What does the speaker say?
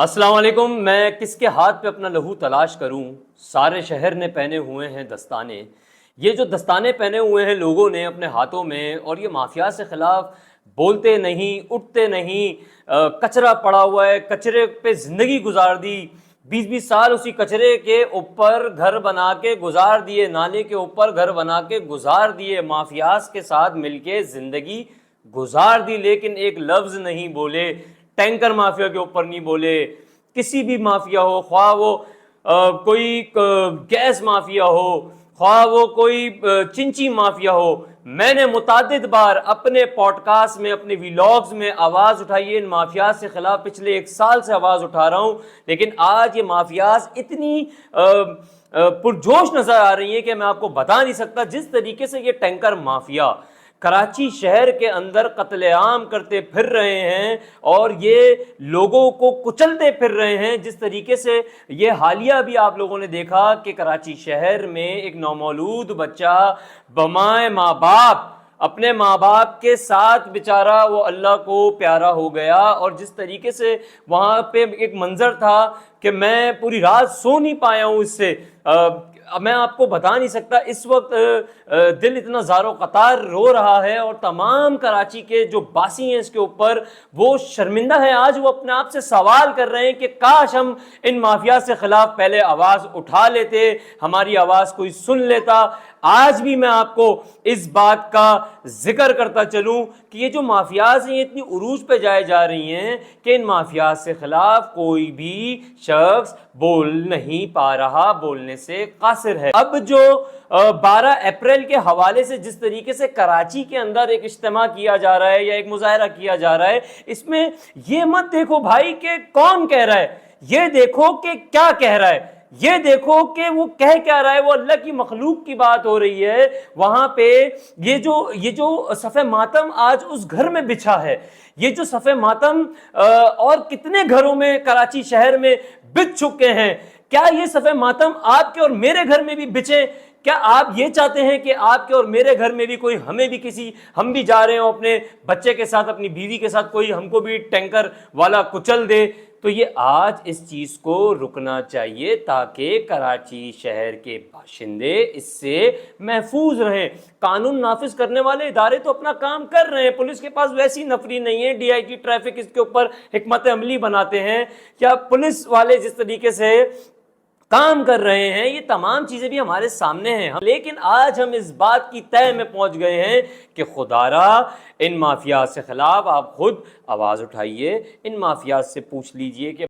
अस्सलाम वालेकुम। मैं किसके हाथ पे अपना लहू तलाश करूं? सारे शहर ने पहने हुए हैं दस्ताने। ये जो दस्ताने पहने हुए हैं लोगों ने अपने हाथों में, और ये माफिया से खिलाफ बोलते नहीं, उठते नहीं, कचरा पड़ा हुआ है, कचरे पे ज़िंदगी गुजार दी, 20-20 साल उसी कचरे के ऊपर घर बना के गुजार दिए, नाले के ऊपर घर बना के गुजार दिए, माफियाज के साथ मिलके ज़िंदगी गुजार दी, लेकिन एक लफ्ज़ नहीं बोले। टैंकर माफिया के ऊपर नहीं बोले, किसी भी माफिया हो, ख्वाह वो कोई गैस माफिया हो, ख्वाह वो कोई चिंची माफिया हो। मैंने मुतादिद बार अपने पॉडकास्ट में, अपने व्लॉग्स में आवाज़ उठाई है इन माफियाज के खिलाफ। पिछले 1 साल से आवाज़ उठा रहा हूँ, लेकिन आज ये माफियाज इतनी पुरजोश नज़र आ रही है कि मैं आपको बता नहीं सकता। जिस तरीके से ये टैंकर माफिया कराची शहर के अंदर कत्लेआम करते फिर रहे हैं और ये लोगों को कुचलते फिर रहे हैं, जिस तरीके से ये हालिया भी आप लोगों ने देखा कि कराची शहर में एक नौमौलूद बच्चा बमाए माँ बाप, अपने माँ बाप के साथ बेचारा वो अल्लाह को प्यारा हो गया। और जिस तरीके से वहाँ पे एक मंजर था कि मैं पूरी रात सो नहीं पाया हूँ इससे, मैं आपको बता नहीं सकता। इस वक्त दिल इतना ज़ारो कतार रो रहा है, और तमाम कराची के जो बासी हैं इसके ऊपर वो शर्मिंदा है। आज वो अपने आप से सवाल कर रहे हैं कि काश हम इन माफिया से खिलाफ पहले आवाज़ उठा लेते, हमारी आवाज़ कोई सुन लेता। आज भी मैं आपको इस बात का जिक्र करता चलूं कि ये जो माफियाज हैं ये इतनी उरूज पे जाए जा रही हैं कि इन माफियाज से खिलाफ कोई भी शख्स बोल नहीं पा रहा, बोलने से कासिर है। अब जो 12 अप्रैल के हवाले से जिस तरीके से कराची के अंदर एक इज्तिमा किया जा रहा है या एक मुजाहरा किया जा रहा है, इसमें ये मत देखो भाई कि कौन कह रहा है, ये देखो कि क्या कह रहा है, ये देखो कि वो कह क्या रहा है। वो अल्लाह की मखलूक की बात हो रही है। वहां पे ये जो सफ़े मातम आज उस घर में बिछा है, ये जो सफ़े मातम और कितने घरों में कराची शहर में बिछ चुके हैं, क्या ये सफ़े मातम आपके और मेरे घर में भी बिछे? क्या आप ये चाहते हैं कि आपके और मेरे घर में भी कोई, हमें भी किसी, हम भी जा रहे हो अपने बच्चे के साथ, अपनी बीवी के साथ, कोई हमको भी टैंकर वाला कुचल दे? तो ये आज इस चीज़ को रुकना चाहिए ताकि कराची शहर के बाशिंदे इससे महफूज रहें। कानून नाफिज करने वाले इदारे तो अपना काम कर रहे हैं, पुलिस के पास वैसी नफरी नहीं है, DIG ट्रैफिक इसके ऊपर हिकमत अमली बनाते हैं, या पुलिस वाले जिस तरीके से काम कर रहे हैं, ये तमाम चीज़ें भी हमारे सामने हैं। लेकिन आज हम इस बात की तह में पहुंच गए हैं कि खुदारा इन माफिया से खिलाफ आप खुद आवाज़ उठाइए, इन माफिया से पूछ लीजिए कि